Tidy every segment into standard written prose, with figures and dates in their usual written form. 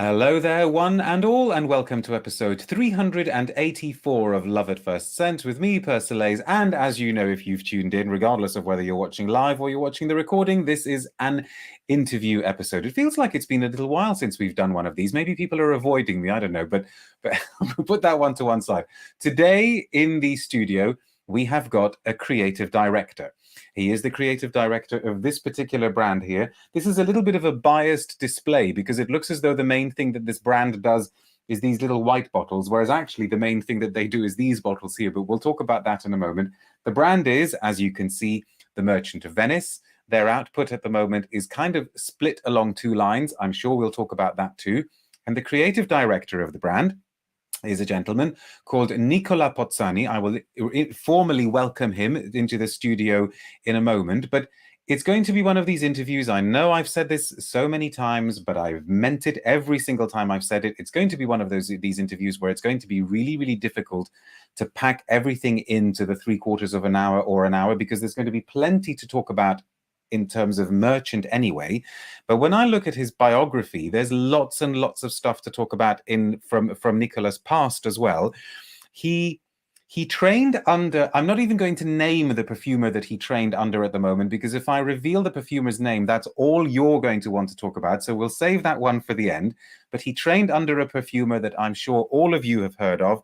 Hello there, one and all, and welcome to episode 384 of Love at First Scent with me, Persolaise. And as you know, if you've tuned in, regardless of whether you're watching live or you're watching the recording, this is an interview episode. It feels like it's been a little while since we've done one of these. Maybe people are avoiding me, I don't know, but put that one to one side. Today in the studio, we have got a creative director. He is the creative director of this particular brand here. This is a little bit of a biased display because it looks as though the main thing that this brand does is these little white bottles, whereas actually the main thing that they do is these bottles here, but we'll talk about that in a moment. The brand is, as you can see, the Merchant of Venice. Their output at the moment is kind of split along two lines. I'm sure we'll talk about that too. And the creative director of the brand is a gentleman called Nicola Pozzani. I will formally welcome him into the studio in a moment, but it's going to be one of these interviews. I know I've said this so many times, but I've meant it every single time I've said it. It's going to be one of these interviews where it's going to be really, really difficult to pack everything into the 3/4 of an hour or an hour, because there's going to be plenty to talk about in terms of Merchant anyway. But when I look at his biography, there's lots and lots of stuff to talk about from Nicola's past as well. He trained under, I'm not even going to name the perfumer that he trained under at the moment, because if I reveal the perfumer's name, that's all you're going to want to talk about. So we'll save that one for the end. But he trained under a perfumer that I'm sure all of you have heard of.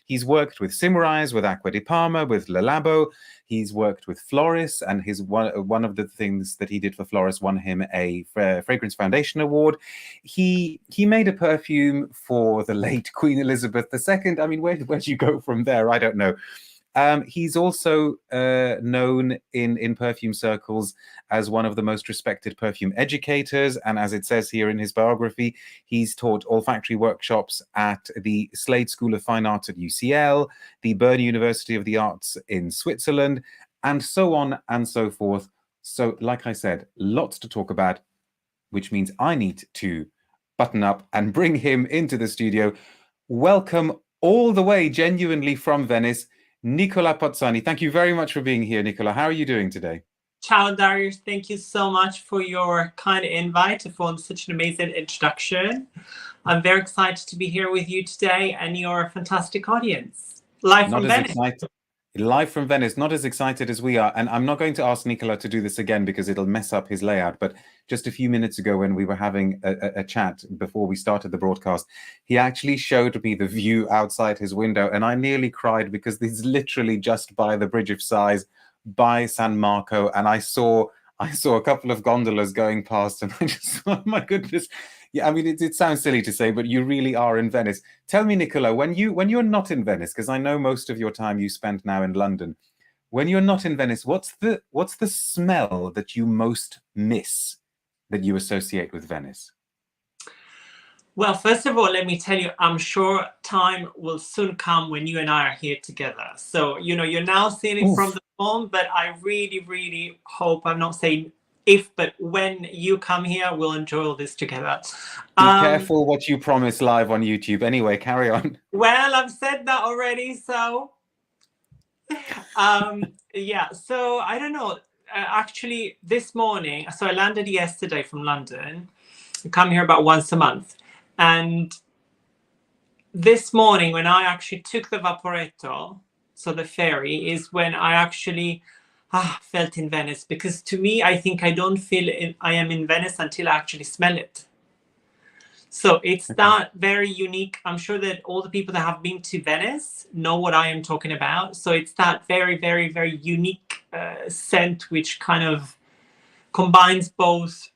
He's worked with Symrise, with Acqua di Parma, with Le Labo. He's worked with Floris, and his one of the things that he did for Floris won him a Fragrance Foundation Award. He made a perfume for the late Queen Elizabeth II. I mean, where'd you go from there? I don't know. He's also known in perfume circles as one of the most respected perfume educators. And as it says here in his biography, he's taught olfactory workshops at the Slade School of Fine Arts at UCL, the Bern University of the Arts in Switzerland, and so on and so forth. So, like I said, lots to talk about, which means I need to button up and bring him into the studio. Welcome all the way, genuinely from Venice, Nicola Pozzani. Thank you very much for being here, Nicola. How are you doing today? Ciao, Darius. Thank you so much for your kind invite, for such an amazing introduction. I'm very excited to be here with you today and your fantastic audience. Live from Venice. Live from Venice, not as excited as we are. And I'm not going to ask Nicola to do this again because it'll mess up his layout. But just a few minutes ago, when we were having a chat before we started the broadcast, he actually showed me the view outside his window. And I nearly cried because this is literally just by the Bridge of Sighs, by San Marco. And I saw a couple of gondolas going past, and I just thought, oh my goodness. Yeah, I mean, it sounds silly to say, but you really are in Venice. Tell me, Nicola, when you're not in Venice, because I know most of your time you spend now in London, when you're not in Venice, what's the smell that you most miss that you associate with Venice? Well, first of all, let me tell you, I'm sure time will soon come when you and I are here together. So, you're now seeing it from the phone, but I really, really hope, I'm not saying if, but when you come here, we'll enjoy all this together. Be careful what you promise live on YouTube. Anyway, carry on. Well, I've said that already, so yeah. So I don't know. Actually, this morning, so I landed yesterday from London. I come here about once a month, and this morning, when I actually took the Vaporetto, so the ferry, is when I actually felt in Venice, because to me, I think I don't feel I am in Venice until I actually smell it. So it's that very unique. I'm sure that all the people that have been to Venice know what I am talking about. So it's that very, very, very unique scent, which kind of combines both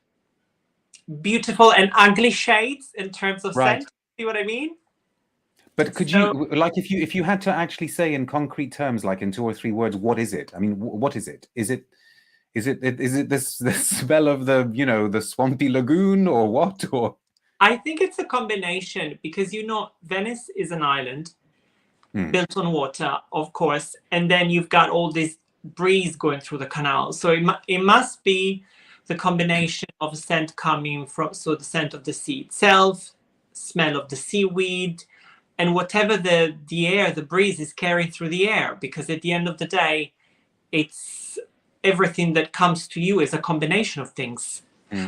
beautiful and ugly shades in terms of scent. See what I mean? But could you, like, if you had to actually say in concrete terms, like in 2 or 3 words, what is it? I mean, what is it? Is it this the smell of the swampy lagoon, or what? Or I think it's a combination, because Venice is an island built on water, of course, and then you've got all this breeze going through the canal. So it must be the combination of scent coming from, so the scent of the sea itself, smell of the seaweed, and whatever the air, the breeze is carrying through the air, because at the end of the day, it's everything that comes to you is a combination of things.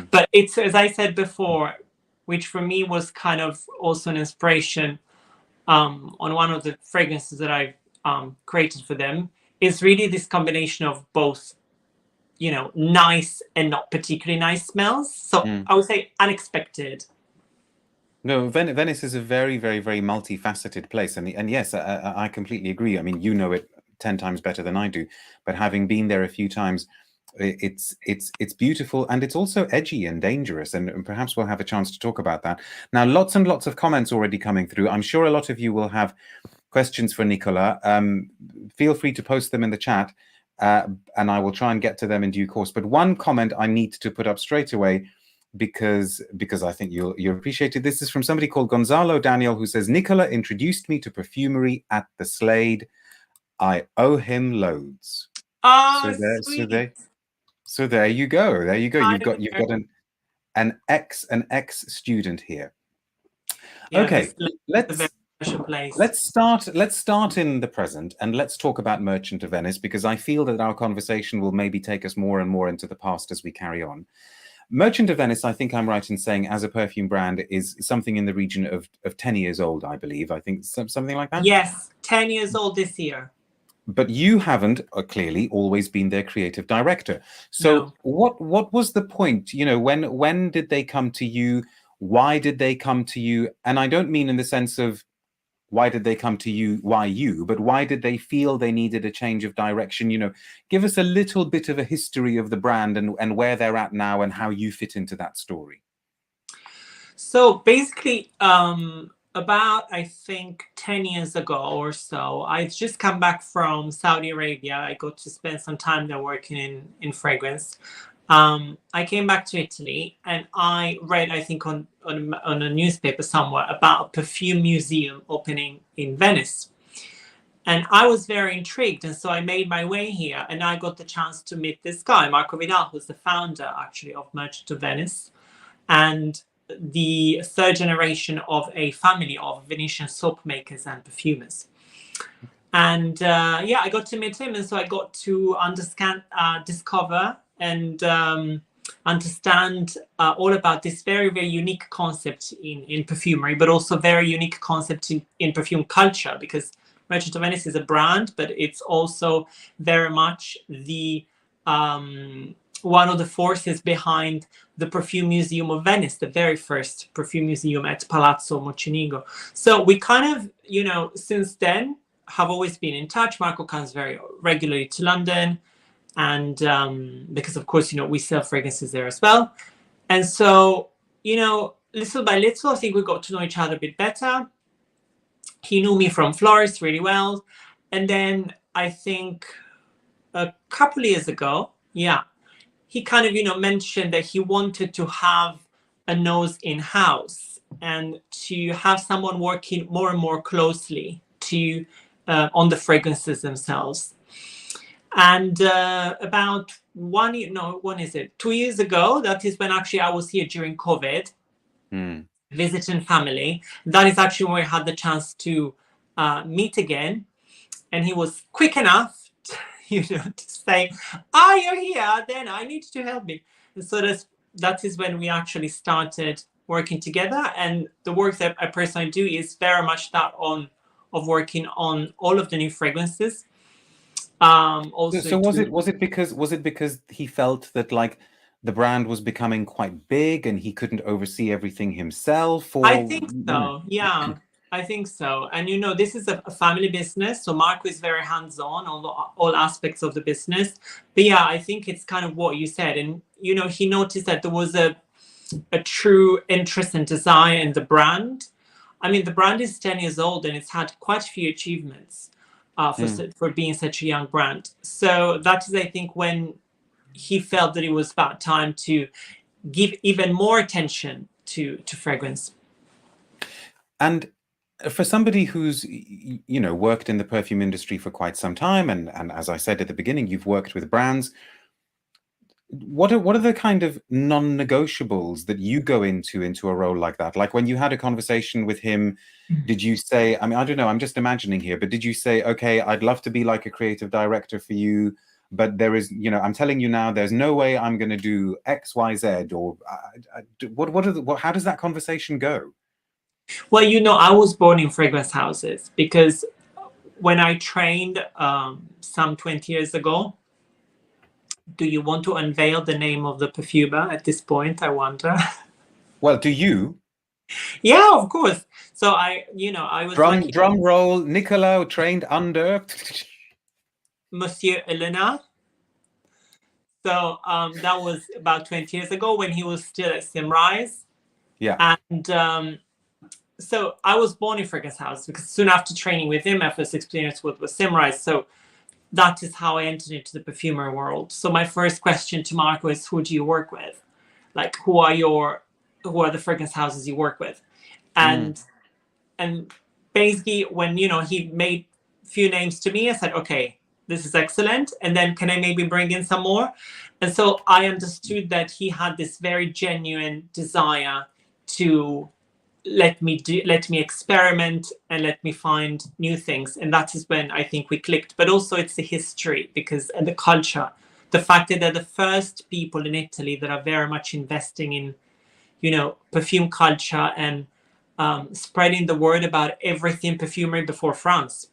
But it's, as I said before, which for me was kind of also an inspiration on one of the fragrances that I've created for them, is really this combination of both, you know, nice and not particularly nice smells. So I would say unexpected. No, Venice is a very, very, very multifaceted place, and yes, I completely agree. I mean, you know it 10 times better than I do, but having been there a few times, it's beautiful, and it's also edgy and dangerous, and perhaps we'll have a chance to talk about that. Now, lots and lots of comments already coming through. I'm sure a lot of you will have questions for Nicola. Feel free to post them in the chat, and I will try and get to them in due course. But one comment I need to put up straight away, because I think you'll appreciate it. This is from somebody called Gonzalo Daniel, who says, Nicola introduced me to perfumery at the Slade. I owe him loads. Oh, sweet. So there you go. There you go. You've got an ex student here. Yeah, okay, let's start in the present, and let's talk about Merchant of Venice, because I feel that our conversation will maybe take us more and more into the past as we carry on. Merchant of Venice, I think I'm right in saying, as a perfume brand, is something in the region of 10 years old, I believe. I think something like that? Yes, 10 years old this year. But you haven't clearly always been their creative director. So No. what was the point? You know, when did they come to you? Why did they come to you? And I don't mean in the sense of why did they come to you? Why you? But why did they feel they needed a change of direction? You know, give us a little bit of a history of the brand and where they're at now and how you fit into that story. So basically, about, I think, 10 years ago or so, I just come back from Saudi Arabia. I got to spend some time there working in fragrance. I came back to Italy, and I read, I think, on a newspaper somewhere about a perfume museum opening in Venice. And I was very intrigued, and so I made my way here, and I got the chance to meet this guy, Marco Vidal, who's the founder, actually, of Merchant of Venice, and the third generation of a family of Venetian soap makers and perfumers. And yeah, I got to meet him, and so I got to discover and understand all about this very, very unique concept in perfumery, but also very unique concept in perfume culture, because Merchant of Venice is a brand, but it's also very much the one of the forces behind the Perfume Museum of Venice, the very first perfume museum at Palazzo Mocenigo. So we kind of, you know, since then have always been in touch. Marco comes very regularly to London, and because of course, you know, we sell fragrances there as well. And so, you know, little by little, I think we got to know each other a bit better. He knew me from Florist really well. And then I think a couple of years ago, yeah, he kind of, you know, mentioned that he wanted to have a nose in-house and to have someone working more and more closely to on the fragrances themselves. And about 2 years ago, that is when actually I was here during COVID, visiting family. That is actually where I had the chance to meet again. And he was quick enough, you know, to say, you're here, then I need to help me. And so that is when we actually started working together. And the work that I personally do is very much that of working on all of the new fragrances. Also, so was it because he felt that, like, the brand was becoming quite big and he couldn't oversee everything himself? Or I think so, yeah. I think so. And, you know, this is a family business, so Marco is very hands-on on all aspects of the business. But yeah, I think it's kind of what you said. And, you know, he noticed that there was a true interest and desire in the brand. I mean, the brand is 10 years old and it's had quite a few achievements for being such a young brand. So that is, I think, when he felt that it was about time to give even more attention to fragrance. And for somebody who's, you know, worked in the perfume industry for quite some time, and as I said at the beginning, you've worked with brands, what are the kind of non-negotiables that you go into a role like that? Like, when you had a conversation with him, did you say, I mean, I don't know, I'm just imagining here, but did you say, okay, I'd love to be like a creative director for you, but there is, I'm telling you now, there's no way I'm going to do X, Y, Z, or how does that conversation go? Well, I was born in fragrance houses because when I trained some 20 years ago, do you want to unveil the name of the perfumer at this point? I wonder. Well, do you? Yeah, of course. So I was lucky. Drum roll. Nicola trained under Monsieur Elena. So that was about 20 years ago when he was still at Simrise. Yeah. And so I was born in fragrance house because soon after training with him, my first experience with was Simrise. So that is how I entered into the perfumery world. So my first question to Marco is, who do you work with? Like, who are the fragrance houses you work with? And basically when, he made few names to me, I said, okay, this is excellent. And then can I maybe bring in some more? And so I understood that he had this very genuine desire to let me experiment and let me find new things. And that is when I think we clicked. But also it's the history and the culture, the fact that they're the first people in Italy that are very much investing in, perfume culture and spreading the word about everything perfumery before France.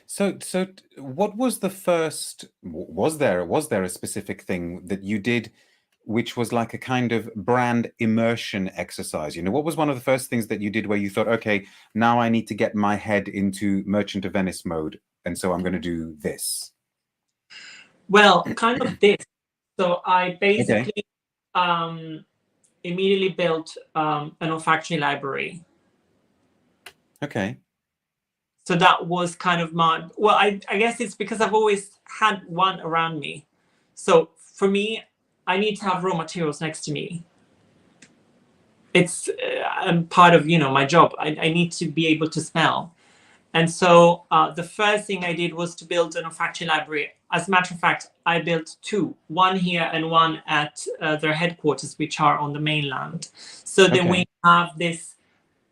So what was the first, was there a specific thing that you did which was like a kind of brand immersion exercise? What was one of the first things that you did where you thought, okay, now I need to get my head into Merchant of Venice mode, and so I'm going to do this? Well, kind of this. So I basically immediately built an olfactory library. Okay. So that was kind of I guess it's because I've always had one around me. So for me, I need to have raw materials next to me. It's part of, my job. I need to be able to smell. And so the first thing I did was to build an olfactory library. As a matter of fact, I built two, one here and one at their headquarters, which are on the mainland. So then we have this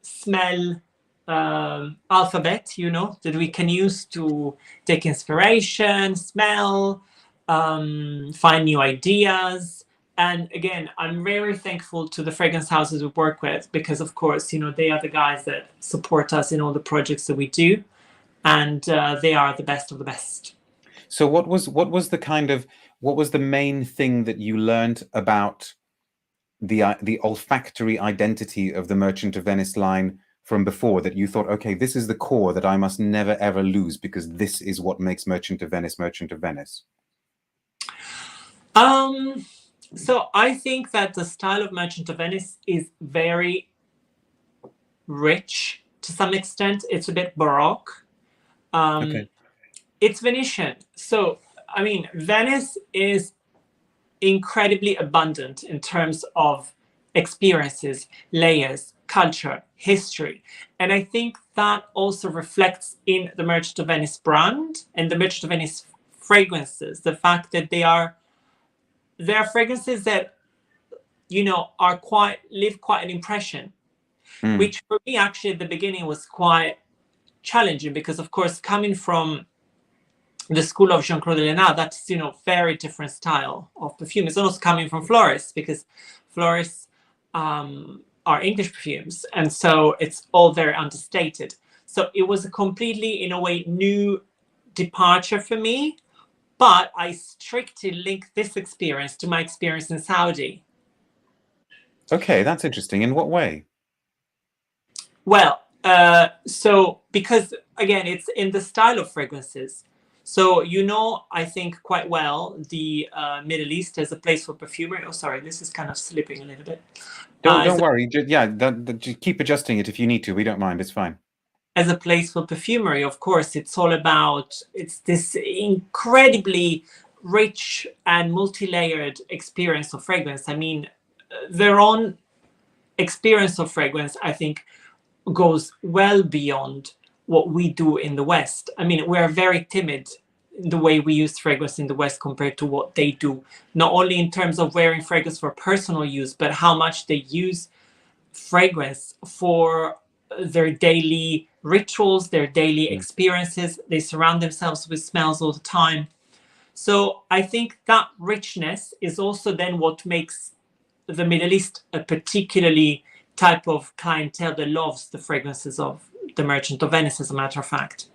smell alphabet, that we can use to take inspiration, smell, find new ideas. And again, I'm very thankful to the fragrance houses we work with because, of course, they are the guys that support us in all the projects that we do, and they are the best of the best. So what was the main thing that you learned about the olfactory identity of the Merchant of Venice line from before, that you thought, okay, this is the core that I must never ever lose because this is what makes Merchant of Venice Merchant of Venice? So I think that the style of Merchant of Venice is very rich to some extent. It's a bit Baroque. It's Venetian. So, I mean, Venice is incredibly abundant in terms of experiences, layers, culture, history. And I think that also reflects in the Merchant of Venice brand and the Merchant of Venice fragrances, the fact that they are fragrances that, leave quite an impression, which for me actually at the beginning was quite challenging because, of course, coming from the school of Jean-Claude Elena, that's, very different style of perfume. It's also coming from florists because florists are English perfumes. And so it's all very understated. So it was a completely, in a way, new departure for me. But I strictly link this experience to my experience in Saudi. Okay, that's interesting. In what way? Well, so because, again, it's in the style of fragrances. So, I think quite well, the Middle East as a place for perfumery. Oh, sorry, this is kind of slipping a little bit. Don't worry. Just keep adjusting it if you need to. We don't mind. It's fine. As a place for perfumery, of course, it's all about, it's this incredibly rich and multi-layered experience of fragrance. I mean, their own experience of fragrance, I think, goes well beyond what we do in the West. I mean, we're very timid in the way we use fragrance in the West compared to what they do, not only in terms of wearing fragrance for personal use, but how much they use fragrance for their daily rituals, their daily experiences. They surround themselves with smells all the time. So I think that richness is also then what makes the Middle East a particularly type of clientele that loves the fragrances of the Merchant of Venice, as a matter of fact.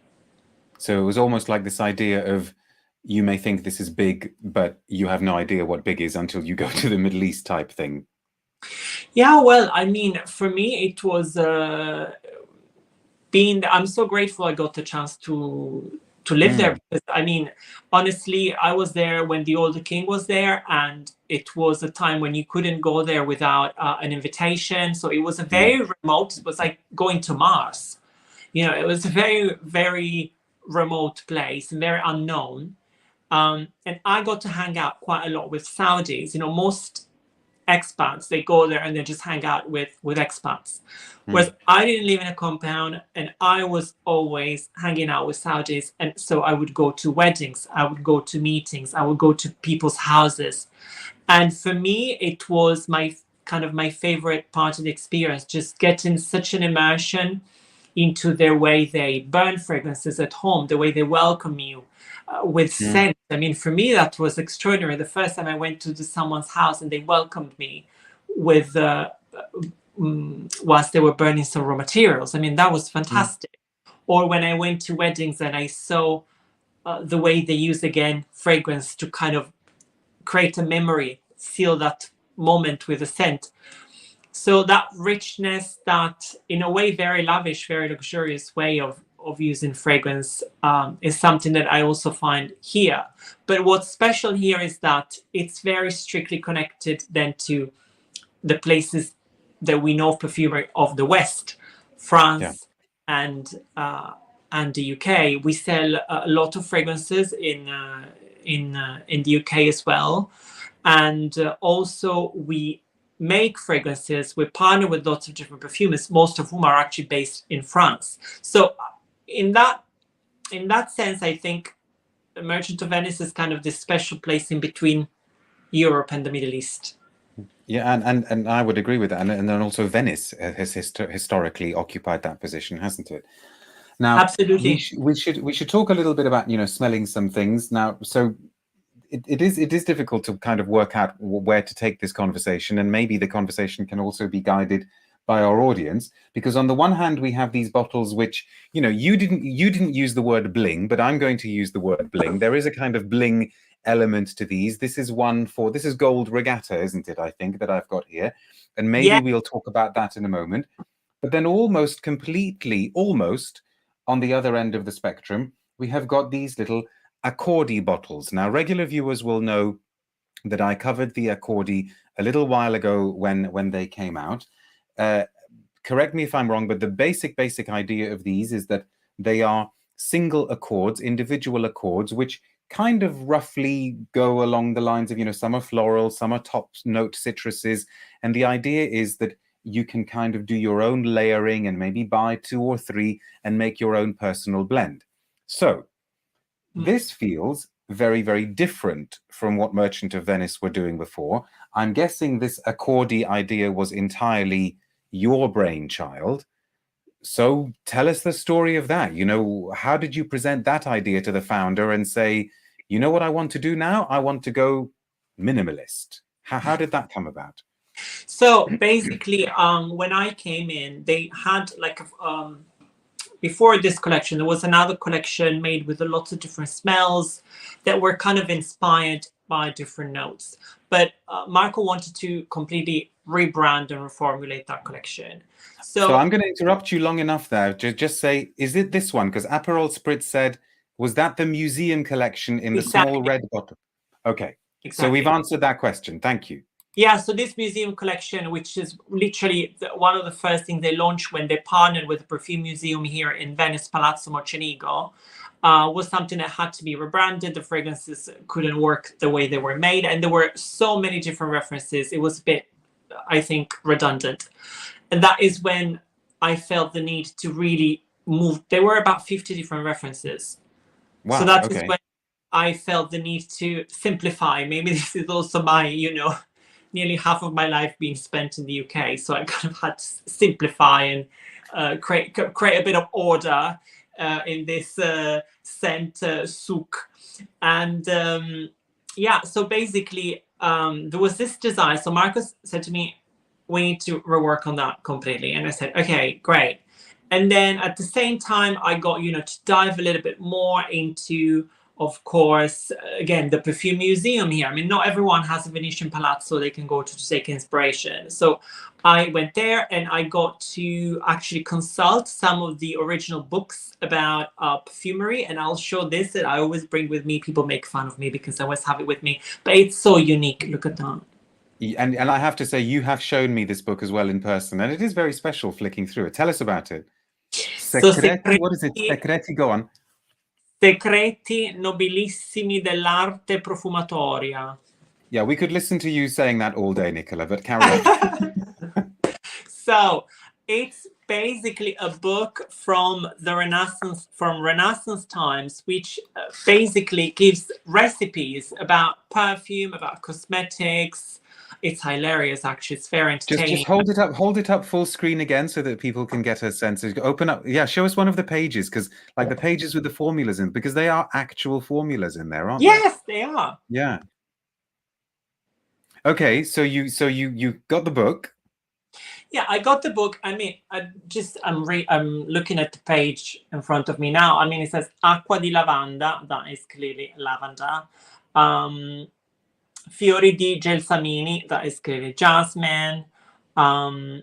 So it was almost like this idea of, you may think this is big, but you have no idea what big is until you go to the Middle East type thing. Yeah, well, I mean, for me, it was I'm so grateful I got the chance to live there, because I mean, honestly, I was there when the older king was there, and it was a time when you couldn't go there without an invitation. So it was a very remote. It was like going to Mars. You know, it was a very, very remote place and very unknown. And I got to hang out quite a lot with Saudis. You know, most expats, they go there and they just hang out with expats. Whereas I didn't live in a compound, and I was always hanging out with Saudis. And so I would go to weddings, I would go to meetings, I would go to people's houses. And for me, it was my favorite part of the experience, just getting such an immersion into their way they burn fragrances at home, the way they welcome you with scent. I mean, for me, that was extraordinary. The first time I went to someone's house and they welcomed me with, whilst they were burning some raw materials. I mean, that was fantastic. Or when I went to weddings and I saw the way they use, again, fragrance to kind of create a memory, seal that moment with a scent. So that richness, that in a way very lavish, very luxurious way of using fragrance is something that I also find here. But what's special here is that it's very strictly connected then to the places that we know of perfumery of the West, France and the UK. We sell a lot of fragrances in the UK as well, and also we make fragrances. We partner with lots of different perfumers, most of whom are actually based in France. So in that sense, I think Merchant of Venice is kind of this special place in between Europe and the Middle East. Yeah, and I would agree with that. And then also Venice has historically occupied that position, hasn't it? Now, absolutely, we should talk a little bit about, you know, smelling some things now. So it is difficult to kind of work out where to take this conversation, and maybe the conversation can also be guided by our audience, because on the one hand we have these bottles which, you know, you didn't use the word bling, but I'm going to use the word bling. There is a kind of bling element to these. This is gold regatta, isn't it? I think that I've got here, and maybe we'll talk about that in a moment. But then almost on the other end of the spectrum, we have got these little Accordi bottles. Now, regular viewers will know that I covered the Accordi a little while ago when they came out. Correct me if I'm wrong, but the basic idea of these is that they are single accords, individual accords, which kind of roughly go along the lines of, you know, some are floral, some are top note citruses. And the idea is that you can kind of do your own layering and maybe buy 2 or 3 and make your own personal blend. So this feels very, very different from what Merchant of Venice were doing before. I'm guessing this Accordi idea was entirely your brainchild. So tell us the story of that. You know, how did you present that idea to the founder and say, you know what I want to do now? I want to go minimalist. How did that come about? So basically, when I came in, they had like before this collection, there was another collection made with a lot of different smells that were kind of inspired by different notes. But Marco wanted to completely rebrand and reformulate that collection. So I'm going to interrupt you long enough there. Just say, is it this one? Because Aperol Spritz said, was that the museum collection in the small red bottle? Okay. Exactly. So we've answered that question. Thank you. Yeah, so this museum collection, which is literally one of the first things they launched when they partnered with the Perfume Museum here in Venice, Palazzo Mocenigo, was something that had to be rebranded. The fragrances couldn't work the way they were made, and there were so many different references. It was a bit, I think, redundant. And that is when I felt the need to really move. There were about 50 different references. Wow, so that is when I felt the need to simplify. Maybe this is also my, you know, nearly half of my life being spent in the UK. So I kind of had to simplify and create a bit of order in this scent souk. And so basically there was this design. So Marcus said to me, we need to rework on that completely. And I said, okay, great. And then at the same time, I got, to dive a little bit more into, of course, again, the perfume museum here. I mean, not everyone has a Venetian palazzo they can go to take inspiration. So I went there and I got to actually consult some of the original books about perfumery. And I'll show this that I always bring with me. People make fun of me because I always have it with me. But it's so unique. Look at that. And I have to say, you have shown me this book as well in person, and it is very special flicking through it. Tell us about it. Secreti, what is it? Secreti, go on. Segreti nobilissimi dell'arte profumatoria. Yeah, we could listen to you saying that all day, Nicola, but carry on. So it's basically a book from the Renaissance times, which basically gives recipes about perfume, about cosmetics. It's hilarious, actually. It's very entertaining. Just hold it up full screen again so that people can get a sense. Open up, show us one of the pages, because like the pages with the formulas in, because they are actual formulas in there, aren't they? Yes, they are. Yeah. Okay, so you got the book. Yeah, I got the book. I mean, I'm looking at the page in front of me now. I mean, it says acqua di lavanda. That is clearly lavender. Fiori di gelsamini. That is clearly jasmine. Acqua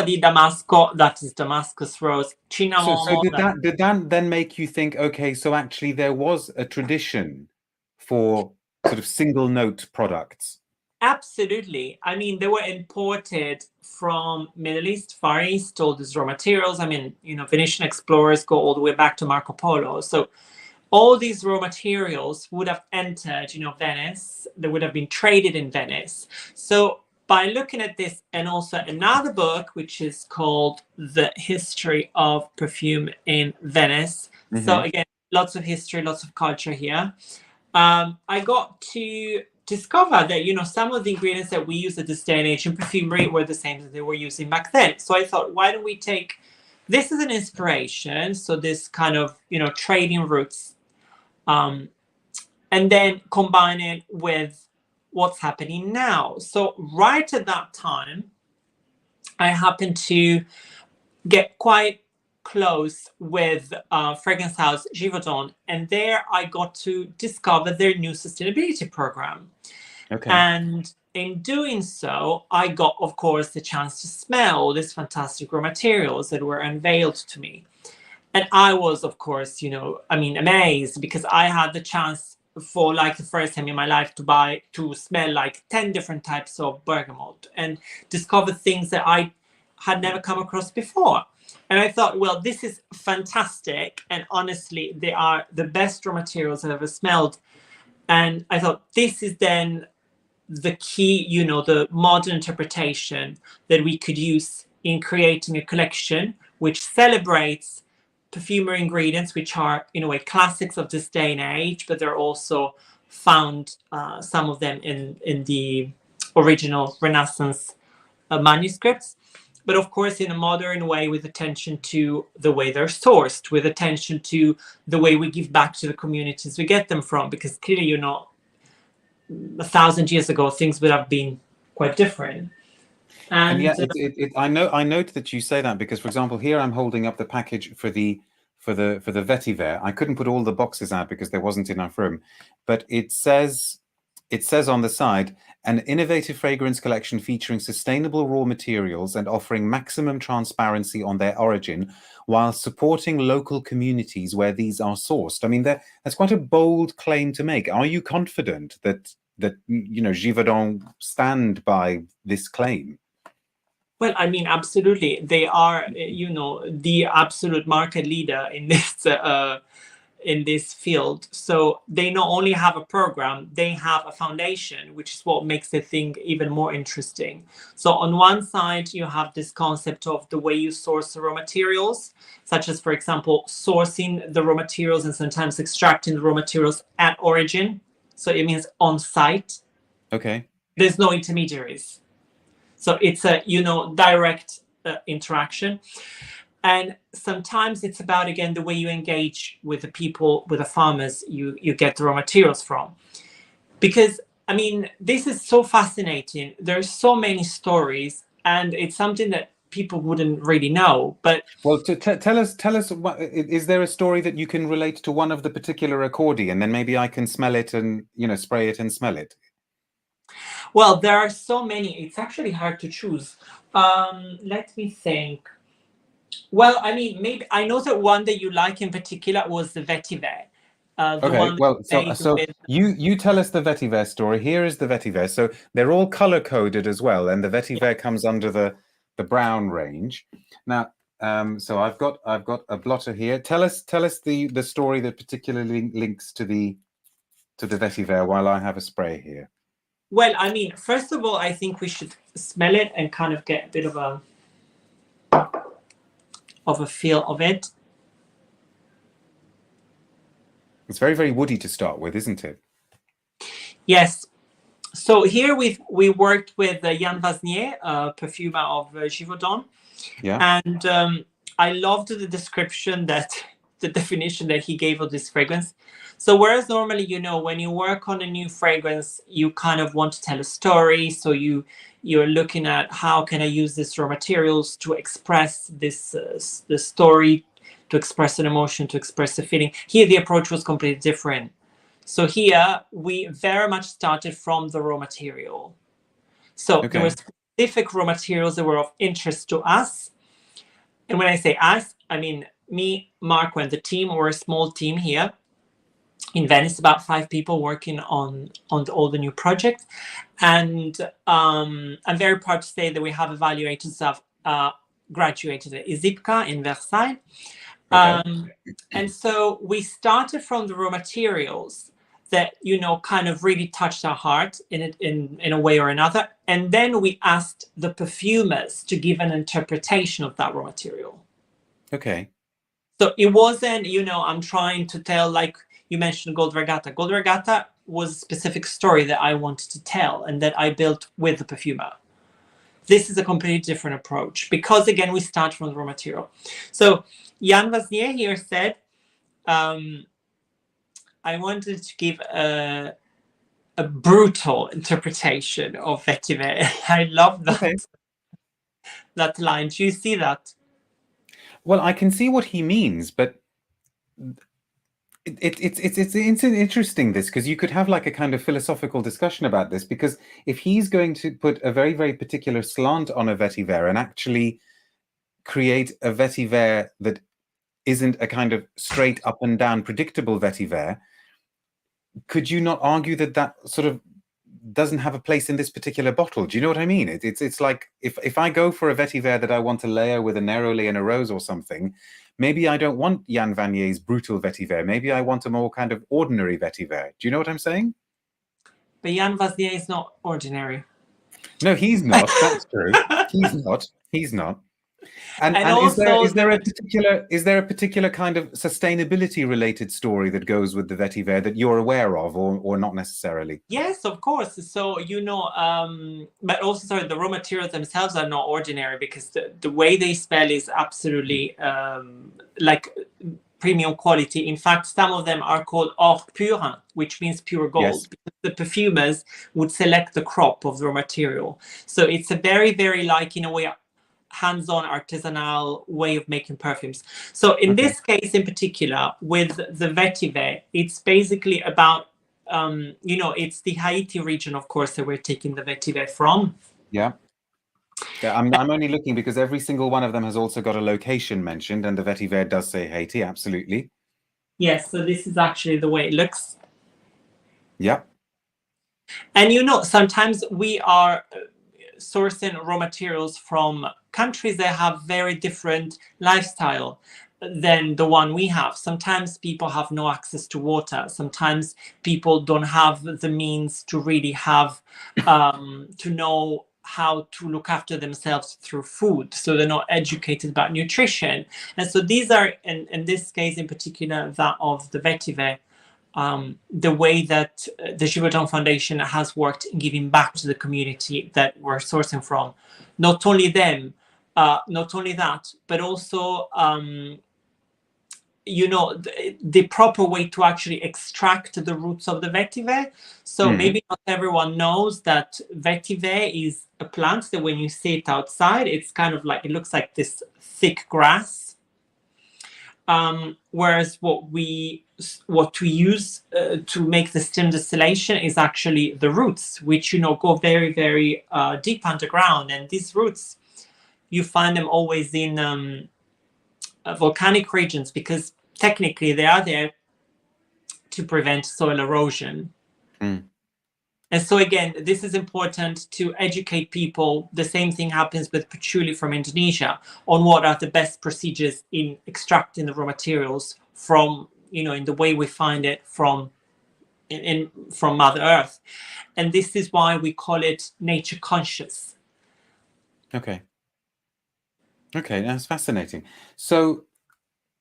di Damasco. That is Damascus rose. Cinnamon. So did that then make you think? Okay, so actually there was a tradition for sort of single note products. Absolutely. I mean, they were imported from Middle East, Far East, all these raw materials. I mean, Venetian explorers go all the way back to Marco Polo. So all these raw materials would have entered, Venice. They would have been traded in Venice. So by looking at this, and also another book, which is called The History of Perfume in Venice. Mm-hmm. So again, lots of history, lots of culture here. I got to discover that, some of the ingredients that we use at this day and age in perfumery were the same as they were using back then. So I thought, why don't we take this as an inspiration? So this kind of, trading routes, and then combine it with what's happening now. So right at that time, I happened to get quite close with fragrance house Givaudan, and there I got to discover their new sustainability program. Okay. And in doing so, I got, of course, the chance to smell these fantastic raw materials that were unveiled to me. And I was, of course, amazed, because I had the chance for like the first time in my life to smell like 10 different types of bergamot and discover things that I had never come across before. And I thought, well, this is fantastic. And honestly, they are the best raw materials I've ever smelled. And I thought, this is then the key, the modern interpretation that we could use in creating a collection which celebrates perfumery ingredients, which are, in a way, classics of this day and age, but they're also found, some of them in the original Renaissance manuscripts. But of course, in a modern way, with attention to the way they're sourced, with attention to the way we give back to the communities we get them from, because clearly, 1,000 years ago, things would have been quite different. And yeah, I note that you say that, because, for example, here I'm holding up the package for the vetiver. I couldn't put all the boxes out because there wasn't enough room, but it says on the side, an innovative fragrance collection featuring sustainable raw materials and offering maximum transparency on their origin while supporting local communities where these are sourced. I mean, that's quite a bold claim to make. Are you confident that Givaudan stand by this claim? Well, I mean, absolutely. They are, the absolute market leader in this field. So they not only have a program, they have a foundation, which is what makes the thing even more interesting. So on one side, you have this concept of the way you source the raw materials, such as, for example, sourcing the raw materials and sometimes extracting the raw materials at origin. So it means on site. Okay. There's no intermediaries. So it's a, direct interaction. And sometimes it's about, again, the way you engage with the people, with the farmers you get the raw materials from. Because, I mean, this is so fascinating. There's so many stories, and it's something that people wouldn't really know. But well, tell us, is there a story that you can relate to one of the particular accordi, and then maybe I can smell it and, you know, spray it and smell it? well, there are so many. It's actually hard to choose. Let me think. Well, I mean, maybe I know that one that you like in particular was the vetiver. The Okay, one well, so made so with. you tell us the vetiver story. Here is the vetiver. So they're all color coded as well, and the vetiver comes under the brown range. Now, so I've got a blotter here. Tell us the story that particularly links to the vetiver while I have a spray here. Well, I mean, first of all, I think we should smell it and kind of get a bit of a feel of it. It's very, very woody to start with, isn't it? Yes. So here we worked with Yann Vasnier, a perfumer of Givaudan. Yeah. And I loved the description the definition that he gave of this fragrance. So whereas normally, you know, when you work on a new fragrance, you kind of want to tell a story. So you're looking at how can I use these raw materials to express the story, to express an emotion, to express a feeling. Here, the approach was completely different. So here, we very much started from the raw material. So there were specific raw materials that were of interest to us. And when I say us, I mean me, Marco, and the team. We're a small team here in Venice, about 5 people working on all the new projects. And I'm very proud to say that we have evaluators who have graduated at ISIPCA in Versailles. And so we started from the raw materials that, you know, kind of really touched our heart in a way or another. And then we asked the perfumers to give an interpretation of that raw material. Okay. So it wasn't, you know, I'm trying to tell, like you mentioned, Gold Regatta. Gold Regatta was a specific story that I wanted to tell and that I built with the perfumer. This is a completely different approach because, again, we start from the raw material. So Yann Vasnier here said, I wanted to give a brutal interpretation of vetiver. I love that line. Do you see that? Well, I can see what he means, but it's interesting this because you could have like a kind of philosophical discussion about this, because if he's going to put a very, very particular slant on a vetiver and actually create a vetiver that isn't a kind of straight up and down predictable vetiver, could you not argue that that sort of doesn't have a place in this particular bottle? Do you know what I mean? It's like if I go for a vetiver that I want to layer with a neroli and a rose or something, maybe I don't want Yann Vanier's brutal vetiver. Maybe I want a more kind of ordinary vetiver. Do you know what I'm saying? But Yann Vasnier is not ordinary. No, he's not. That's true. He's not. And also is there a particular kind of sustainability related story that goes with the vetiver that you're aware of, or not necessarily? Yes, of course. So, you know, but also, sorry, the raw materials themselves are not ordinary because the way they smell is absolutely like premium quality. In fact, some of them are called or pur, which means pure gold. Yes. Because the perfumers would select the crop of the raw material. So it's a very, very, like, in a way, hands-on artisanal way of making perfumes. So in this case in particular, with the vetiver, it's basically about, you know, it's the Haiti region, of course, that we're taking the vetiver from. Yeah. I'm only looking because every single one of them has also got a location mentioned, and the vetiver does say Haiti, absolutely. Yes, so this is actually the way it looks. Yeah. And, you know, sometimes we are sourcing raw materials from countries that have very different lifestyle than the one we have. Sometimes people have no access to water. Sometimes people don't have the means to really have to know how to look after themselves through food. So they're not educated about nutrition. And so these are, in this case in particular, that of the vetiver, the way that the Givaudan Foundation has worked in giving back to the community that we're sourcing from. Not only them, Not only that, but also the proper way to actually extract the roots of the vetiver. So maybe not everyone knows that vetiver is a plant that when you see it outside, it's kind of like, it looks like this thick grass. Whereas what we use to make the stem distillation is actually the roots, which go very, very deep underground. And these roots, you find them always in volcanic regions, because technically they are there to prevent soil erosion. And so again, this is important to educate people. The same thing happens with patchouli from Indonesia, on what are the best procedures in extracting the raw materials from, in the way we find it from Mother Earth. And this is why we call it nature conscious. Okay, that's fascinating. So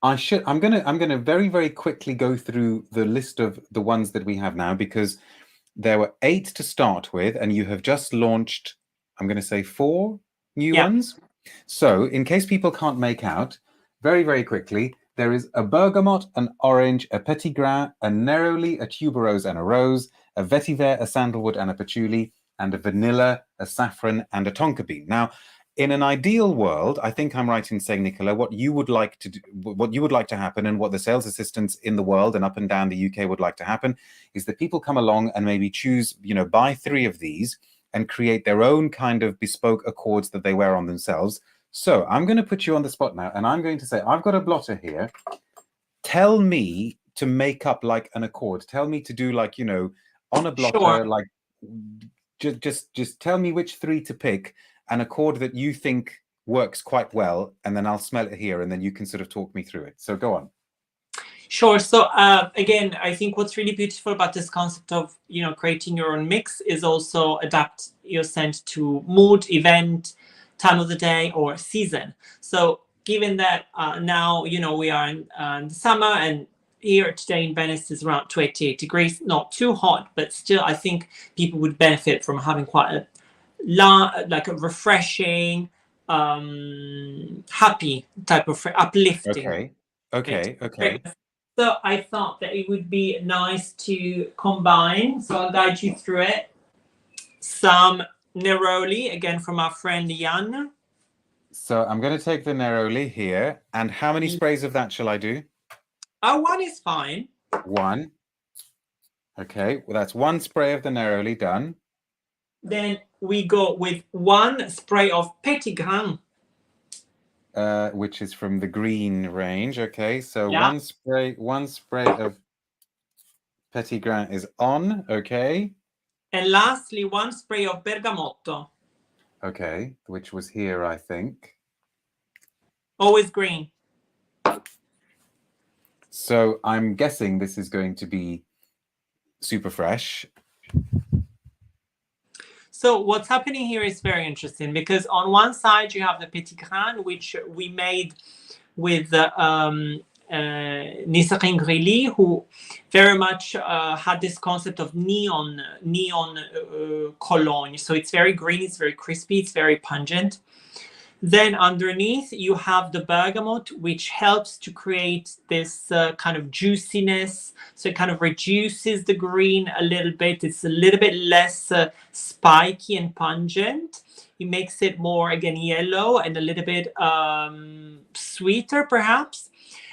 I'm gonna very, very quickly go through the list of the ones that we have now, because there were 8 to start with, and you have just launched, I'm going to say 4 new ones. So in case people can't make out, very, very quickly, there is a bergamot, an orange, a petit grain, a neroli, a tuberose and a rose, a vetiver, a sandalwood and a patchouli, and a vanilla, a saffron, and a tonka bean. Now, in an ideal world, I think I'm right in saying, Nicola, what you would like to do, what you would like to happen, and what the sales assistants in the world and up and down the UK would like to happen, is that people come along and maybe choose, buy 3 of these and create their own kind of bespoke accords that they wear on themselves. So I'm going to put you on the spot now, and I'm going to say, I've got a blotter here. Tell me to make up like an accord. Tell me to do like, on a blotter, like just tell me which 3 to pick, an accord that you think works quite well, and then I'll smell it here, and then you can sort of talk me through it. So go on. Sure. So again, I think what's really beautiful about this concept of creating your own mix is also adapt your scent to mood, event, time of the day, or season. So given that now we are in the summer, and here today in Venice is around 28 degrees, not too hot, but still I think people would benefit from having quite a refreshing, happy type of uplifting. Okay. So I thought that it would be nice to combine, so I'll guide you through it, some neroli, again from our friend Jan. So I'm going to take the neroli here. And how many sprays of that shall I do? 1 is fine. 1. Okay, well, that's 1 spray of the neroli done. Then we go with 1 spray of petit grain. Which is from the green range. Okay, so 1 spray of petit grain is on. Okay. And lastly, 1 spray of bergamotto. Okay, which was here, I think. Always green. So I'm guessing this is going to be super fresh. So what's happening here is very interesting, because on one side you have the petit grain, which we made with Nisrin Grilly, who very much had this concept of neon cologne. So it's very green, it's very crispy, it's very pungent. Then underneath you have the bergamot, which helps to create this kind of juiciness. So it kind of reduces the green a little bit. It's a little bit less spiky and pungent. It makes it more, again, yellow and a little bit sweeter, perhaps.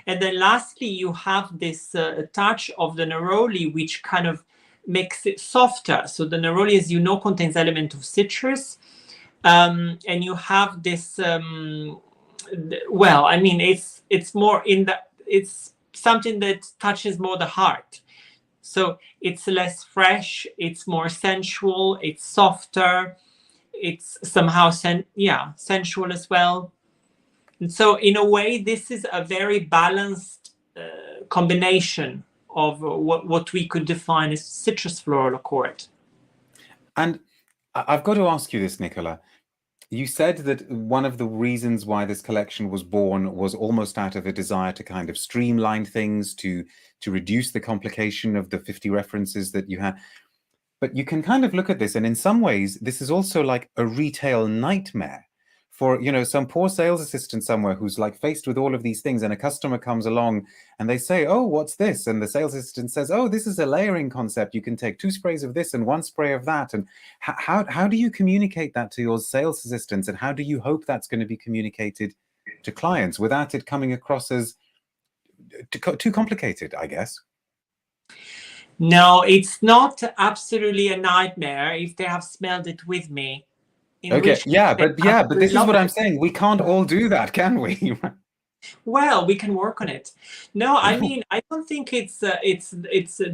And then lastly, you have this touch of the neroli, which kind of makes it softer. So the neroli, as you know, contains element of citrus. And you have this, well, I mean, it's more in the, it's something that touches more the heart. So it's less fresh, it's more sensual, it's softer, it's somehow sensual as well. And so in a way, this is a very balanced combination of what we could define as citrus floral accord. And I've got to ask you this, Nicola. You said that one of the reasons why this collection was born was almost out of a desire to kind of streamline things, to reduce the complication of the 50 references that you had. But you can kind of look at this, and in some ways, this is also like a retail nightmare for, you know, some poor sales assistant somewhere who's like faced with all of these things, and a customer comes along and they say, oh, what's this? And the sales assistant says, oh, this is a layering concept. You can take 2 sprays of this and 1 spray of that. And how do you communicate that to your sales assistants, and how do you hope that's going to be communicated to clients without it coming across as too complicated, I guess? No, it's not absolutely a nightmare if they have smelled it with me. Okay, yeah, but this is what I'm saying. We can't all do that, can we? Well, we can work on it. No, I mean, I don't think it's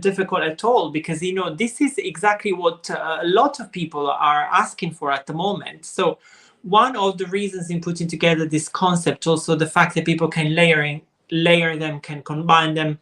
difficult at all, because you know this is exactly what a lot of people are asking for at the moment. So one of the reasons in putting together this concept, also the fact that people can layer them, can combine them,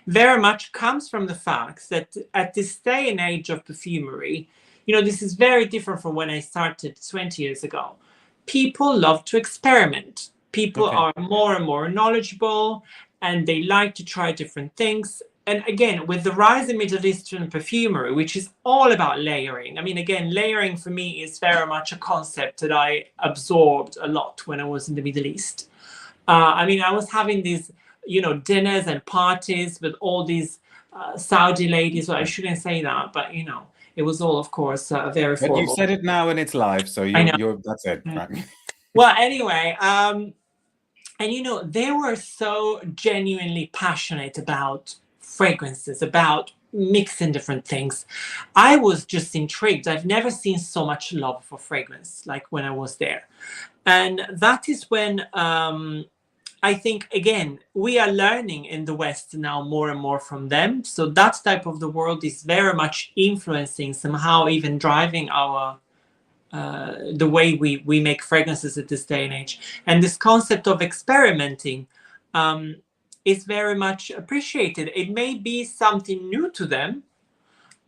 very much comes from the fact that at this day and age of perfumery, you know, this is very different from when I started 20 years ago. People love to experiment. People are more and more knowledgeable, and they like to try different things. And again, with the rise in Middle Eastern perfumery, which is all about layering. I mean, again, layering for me is very much a concept that I absorbed a lot when I was in the Middle East. I mean, I was having these, you know, dinners and parties with all these Saudi ladies. Well, I shouldn't say that, but you know, it was all, of course, very But formal. you said it now and it's live, so that's it. Right. Well, anyway, and you know, they were so genuinely passionate about fragrances, about mixing different things. I was just intrigued. I've never seen so much love for fragrance like when I was there. And that is when I think, again, we are learning in the West now more and more from them. So that type of the world is very much influencing, somehow even driving our the way we make fragrances at this day and age. And this concept of experimenting is very much appreciated. It may be something new to them,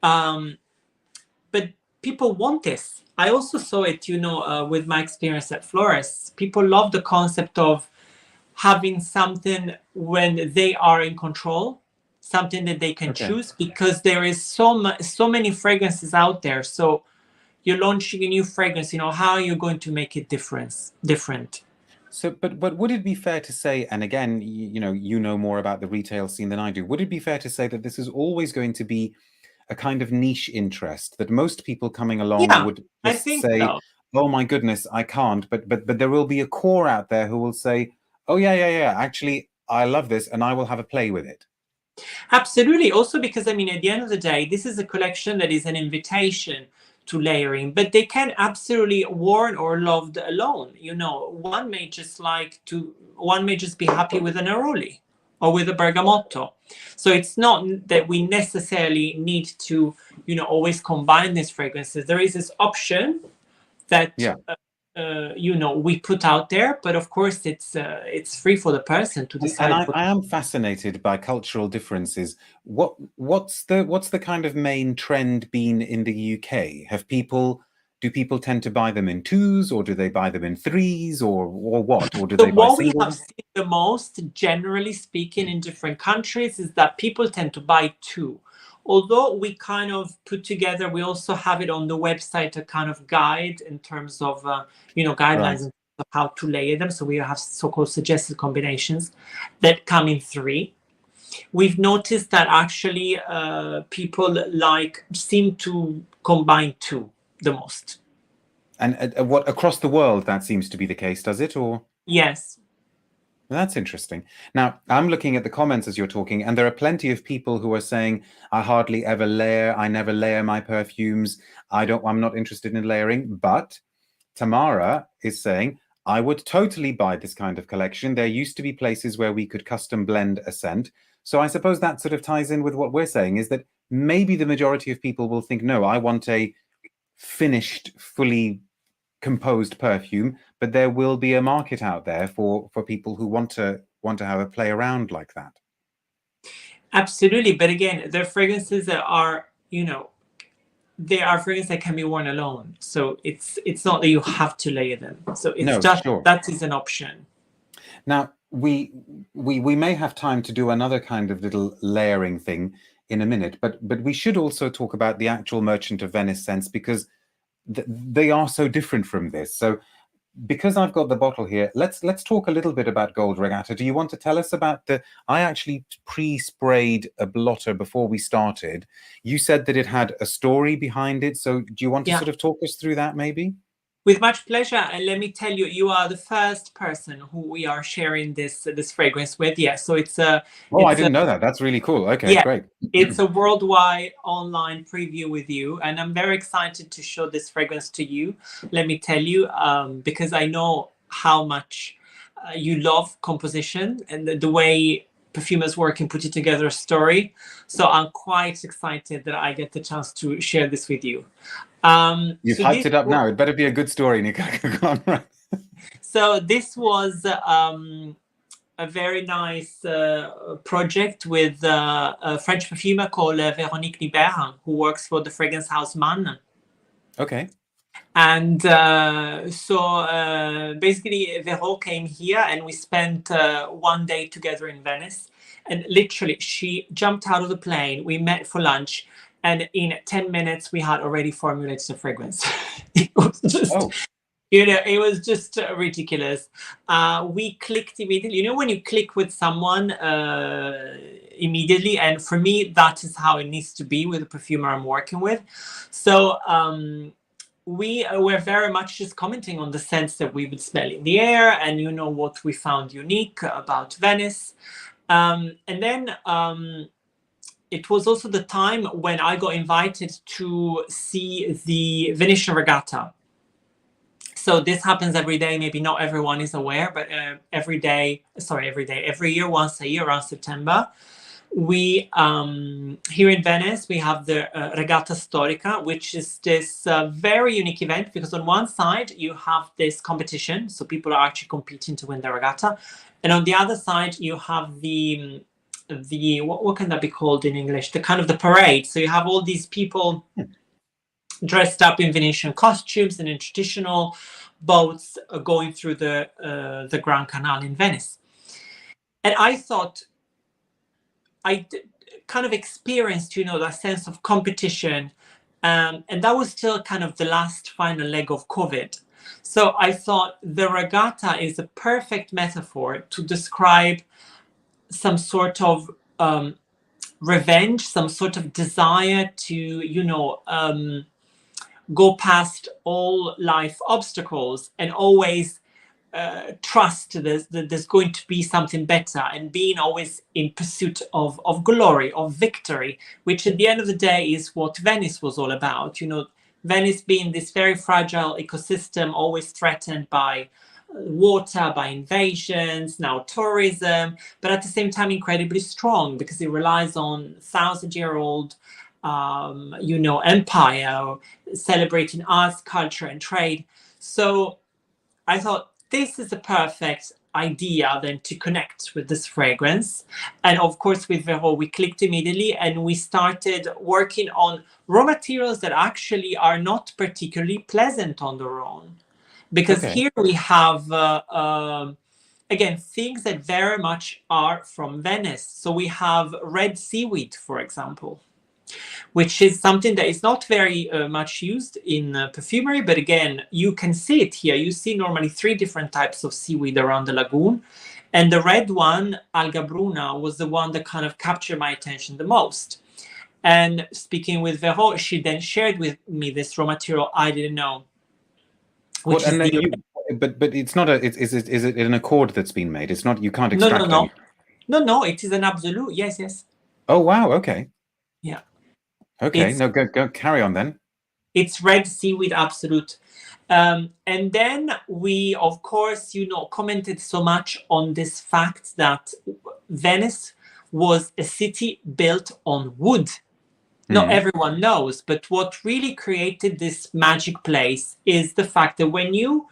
but people want this. I also saw it, you know, with my experience at Flores. People love the concept of having something when they are in control, something that they can choose, because there is so many fragrances out there. So you're launching a new fragrance, you know, how are you going to make it different? So, but would it be fair to say, and again, you know more about the retail scene than I do, would it be fair to say that this is always going to be a kind of niche interest, that most people coming along would just say, so. Oh my goodness, I can't, but there will be a core out there who will say, oh yeah, actually, I love this and I will have a play with it. Absolutely. Also because, I mean, at the end of the day, this is a collection that is an invitation to layering, but they can absolutely worn or loved alone. You know, one may just be happy with an neroli or with a bergamotto. So it's not that we necessarily need to, you know, always combine these fragrances. There is this option that you know, we put out there, but of course it's free for the person to decide. And I am fascinated by cultural differences. What's the kind of main trend been in the UK? Do people tend to buy them in 2s, or do they buy them in 3s, or what? Or do they buy singles? What we have seen the most, generally speaking, in different countries is that people tend to buy 2. Although we kind of put together, we also have it on the website, a kind of guide in terms of, you know, guidelines of how to layer them. So we have so-called suggested combinations that come in 3. We've noticed that actually people seem to combine 2 the most. And what across the world that seems to be the case, does it? Or yes. That's interesting. Now, I'm looking at the comments as you're talking, and there are plenty of people who are saying, I hardly ever layer, I never layer my perfumes, I'm not interested in layering. But Tamara is saying, I would totally buy this kind of collection. There used to be places where we could custom blend a scent. So I suppose that sort of ties in with what we're saying, is that maybe the majority of people will think, no, I want a finished, fully composed perfume, but there will be a market out there for people who want to have a play around like that. Absolutely. But again, there are fragrances that are, you know, they are fragrances that can be worn alone. So it's not that you have to layer them. So it's that is an option. Now we may have time to do another kind of little layering thing in a minute, but we should also talk about the actual Merchant of Venice scents, because they are so different from this. So because I've got the bottle here, let's talk a little bit about Gold Regatta. Do you want to tell us about I actually pre-sprayed a blotter before we started. You said that it had a story behind it. So do you want to sort of talk us through that maybe? With much pleasure. And let me tell you, you are the first person who we are sharing this fragrance with. Yeah. So it's a. Oh, I didn't know that. That's really cool. Okay, yeah, great. It's a worldwide online preview with you, and I'm very excited to show this fragrance to you. Let me tell you, because I know how much you love composition and the way perfumers work in putting together a story. So I'm quite excited that I get the chance to share this with you. You've hyped it up now. It better be a good story, Nicola. So this was a very nice project with a French perfumer called Véronique Libert, who works for the fragrance house Man. Okay. And so basically, Vero came here and we spent one day together in Venice. And literally, she jumped out of the plane. We met for lunch. And in 10 minutes, we had already formulated a fragrance. It was just, it was just ridiculous. We clicked immediately. You know, when you click with someone immediately, and for me, that is how it needs to be with the perfumer I'm working with. So we were very much just commenting on the scents that we would smell in the air, and you know what we found unique about Venice. And then it was also the time when I got invited to see the Venetian Regatta. So this happens every day. Maybe not everyone is aware, but every year, once a year around September, we here in Venice, we have the Regatta Storica, which is this very unique event because on one side you have this competition. So people are actually competing to win the regatta. And on the other side, you have the what can that be called in English? The kind of the parade. So you have all these people dressed up in Venetian costumes and in traditional boats going through the Grand Canal in Venice. And I thought I kind of experienced, that sense of competition. And that was still kind of the last final leg of COVID. So I thought the regatta is a perfect metaphor to describe some sort of revenge, some sort of desire to, go past all life obstacles and always trust that there's going to be something better, and being always in pursuit of glory, of victory, which at the end of the day is what Venice was all about. Venice being this very fragile ecosystem, always threatened by water, by invasions, now tourism, but at the same time incredibly strong because it relies on 1,000-year-old empire celebrating arts, culture, and trade. So I thought this is the perfect idea then to connect with this fragrance. And of course, with Vero, we clicked immediately and we started working on raw materials that actually are not particularly pleasant on their own. Because here we have, again, things that very much are from Venice. So we have red seaweed, for example, which is something that is not very much used in perfumery. But again, you can see it here. You see normally 3 different types of seaweed around the lagoon. And the red one, Alga Bruna, was the one that kind of captured my attention the most. And speaking with Vero, she then shared with me this raw material I didn't know. But it's not is it an accord that's been made? It's not, you can't extract it. No, it is an absolute. Yes. Oh wow, okay. Yeah. Okay, go carry on then. It's red seaweed absolute. And then we, of course, commented so much on this fact that Venice was a city built on wood. Not everyone knows, but what really created this magic place is the fact that when you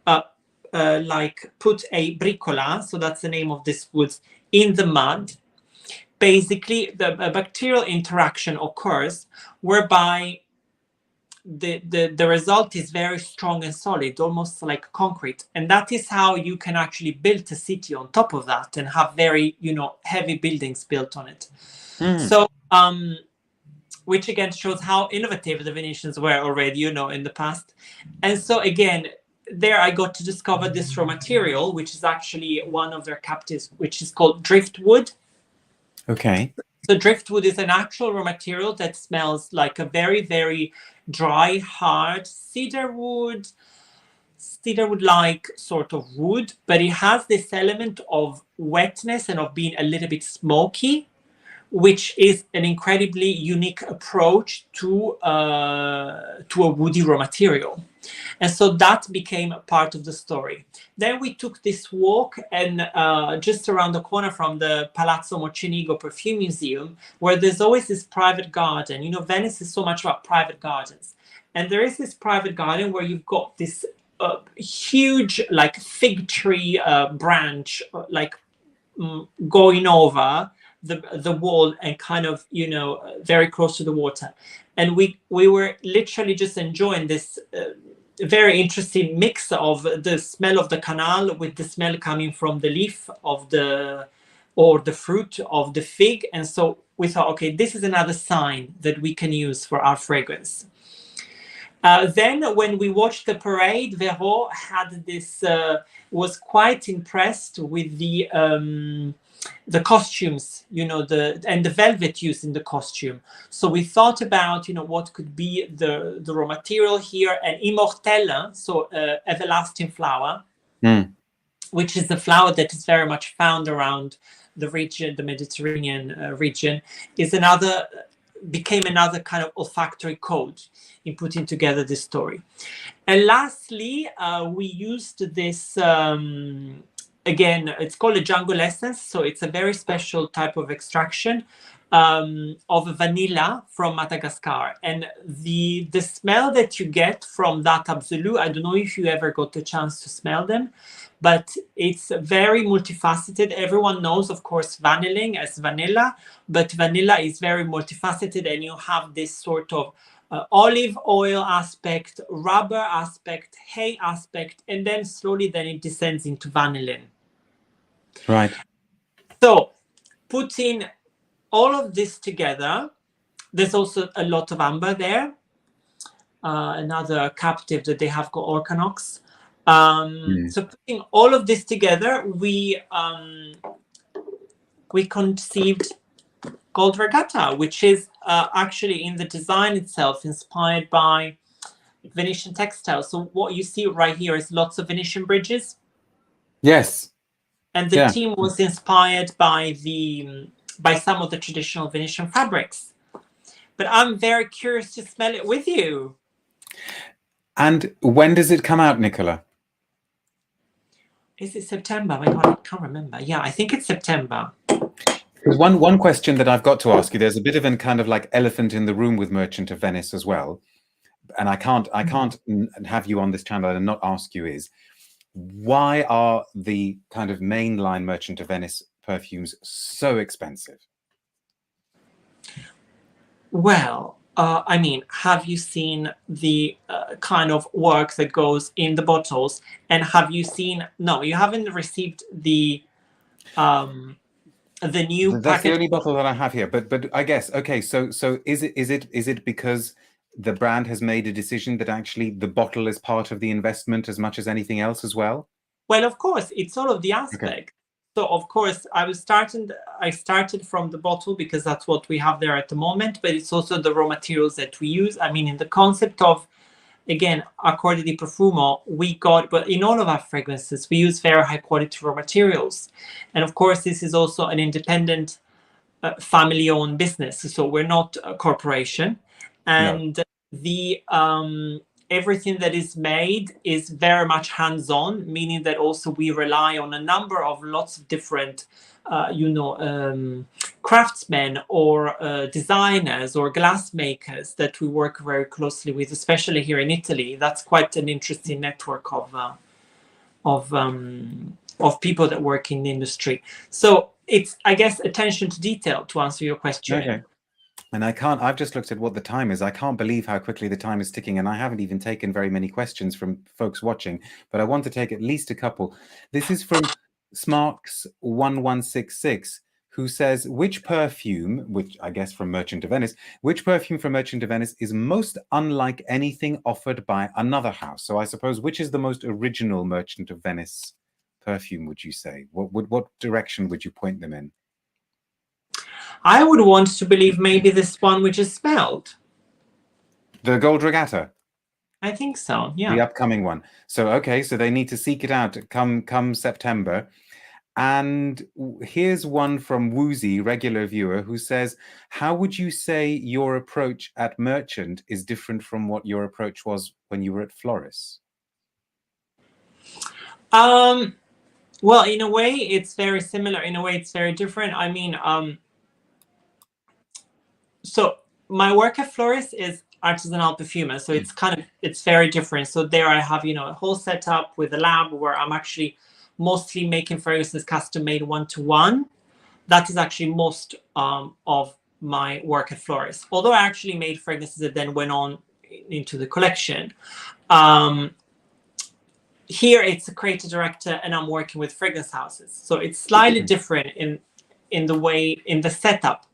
put a bricola, so that's the name of this wood, in the mud, basically the bacterial interaction occurs whereby the result is very strong and solid, almost like concrete. And that is how you can actually build a city on top of that and have very, heavy buildings built on it. So, which again shows how innovative the Venetians were already, in the past. And so again, there I got to discover this raw material, which is actually one of their captives, which is called driftwood. Okay. So driftwood is an actual raw material that smells like a very, very dry, hard cedarwood-like sort of wood, but it has this element of wetness and of being a little bit smoky, which is an incredibly unique approach to a woody raw material. And so that became a part of the story. Then we took this walk, and just around the corner from the Palazzo Mocenigo Perfume Museum, where there's always this private garden. You know, Venice is so much about private gardens. And there is this private garden where you've got this huge, like, fig tree branch, going over the wall and kind of, you know, very close to the water. And we were literally just enjoying this very interesting mix of the smell of the canal with the smell coming from the leaf of the fruit of the fig. And so we thought, okay, this is another sign that we can use for our fragrance. Then when we watched the parade, Vero had this, was quite impressed with the costumes, you know, and the velvet used in the costume. So we thought about, you know, what could be the raw material here, and immortelle, so everlasting flower, which is the flower that is very much found around the region, the Mediterranean region, became another kind of olfactory code in putting together this story. And lastly, we used this, again, it's called a jungle essence. So it's a very special type of extraction of vanilla from Madagascar. And the smell that you get from that absolute, I don't know if you ever got the chance to smell them, but it's very multifaceted. Everyone knows, of course, vanilling as vanilla, but vanilla is very multifaceted, and you have this sort of olive oil aspect, rubber aspect, hay aspect, and then slowly then it descends into vanillin. Right. So putting all of this together, there's also a lot of amber there, another captive that they have called Orcanox. So putting all of this together, we conceived Gold Regatta, which is actually in the design itself inspired by Venetian textiles. So what you see right here is lots of Venetian bridges. Yes. And the team was inspired by some of the traditional Venetian fabrics. But I'm very curious to smell it with you. And when does it come out, Nicola? Is it September? My God, I can't remember. Yeah, I think it's September. One question that I've got to ask you, there's a bit of a kind of like elephant in the room with Merchant of Venice as well. And I can't have you on this channel and not ask you is, why are the kind of mainline Merchant of Venice perfumes so expensive? Well, I mean, have you seen the kind of work that goes in the bottles? And have you seen? No, you haven't received the new. That's the only bottle that I have here. But I guess, okay. So is it because the brand has made a decision that actually the bottle is part of the investment as much as anything else as well? Well, of course, it's all of the aspect. Okay. So, of course, I started from the bottle because that's what we have there at the moment, but it's also the raw materials that we use. I mean, in the concept of, again, Accordi di Profumo, but in all of our fragrances, we use very high quality raw materials. And of course, this is also an independent family-owned business. So we're not a corporation. And everything that is made is very much hands-on, meaning that also we rely on a number of lots of different, craftsmen or designers or glass makers that we work very closely with, especially here in Italy. That's quite an interesting network of people that work in the industry. So it's, I guess, attention to detail to answer your question. Okay. And I've just looked at what the time is. I can't believe how quickly the time is ticking, and I haven't even taken very many questions from folks watching, but I want to take at least a couple. This is from Smarks1166, who says, which perfume, which I guess from Merchant of Venice, which perfume from Merchant of Venice is most unlike anything offered by another house? So I suppose, which is the most original Merchant of Venice perfume, would you say? What direction would you point them in? I would want to believe maybe this one which is smelled. The Gold Regatta? I think so, yeah. The upcoming one. So, okay, so they need to seek it out come September. And here's one from Woozy, regular viewer, who says, how would you say your approach at Merchant is different from what your approach was when you were at Floris? Well, in a way, it's very similar. In a way, it's very different. I mean, so my work at Floris is artisanal perfumer, so it's very different. So there I have, a whole setup with a lab where I'm actually mostly making fragrances custom made one-to-one. That is actually most of my work at Floris. Although I actually made fragrances that then went on into the collection. Here it's a creative director and I'm working with fragrance houses. So it's slightly different in the setup.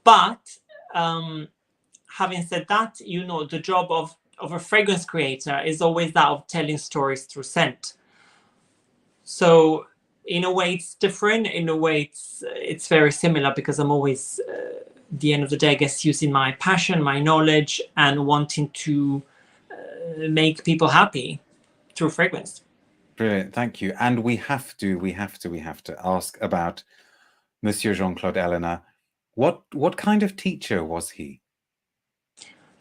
But having said that, the job of a fragrance creator is always that of telling stories through scent. So in a way it's different. In a way it's very similar, because I'm always, at the end of the day, I guess, using my passion, my knowledge, and wanting to make people happy through fragrance. Brilliant, thank you. And we have to ask about Monsieur Jean-Claude Ellena. What kind of teacher was he?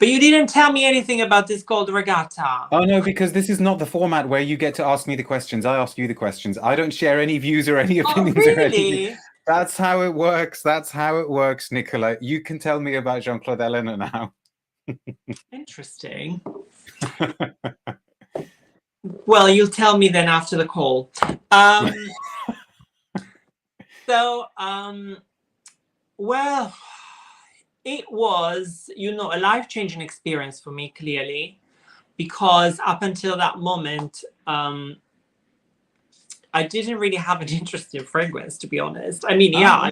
But you didn't tell me anything about this Gold Regatta. Oh no, because this is not the format where you get to ask me the questions. I ask you the questions. I don't share any views or any opinions. Oh, really? Or anything. That's how it works. That's how it works, Nicola. You can tell me about Jean-Claude Ellena now. Interesting. Well, you'll tell me then after the call. Well, it was, a life-changing experience for me, clearly, because up until that moment, I didn't really have an interest in fragrance, to be honest. I mean, I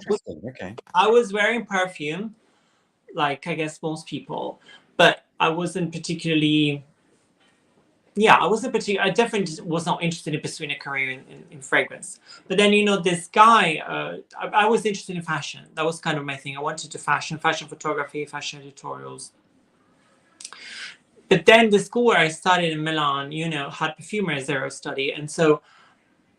was wearing perfume, like I guess most people, but I wasn't particularly... I definitely was not interested in pursuing a career in fragrance. But then, this guy, I was interested in fashion. That was kind of my thing. I wanted to fashion photography, fashion editorials. But then the school where I studied in Milan, had perfumery as their study. And so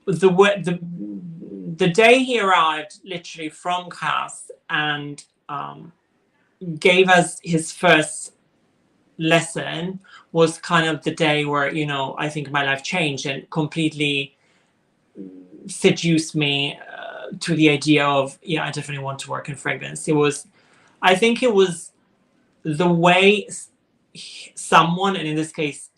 the day he arrived, literally from class, and gave us his first lesson, was kind of the day where I think my life changed and completely seduced me to the idea of I definitely want to work in fragrance. I think it was the way someone, and in this case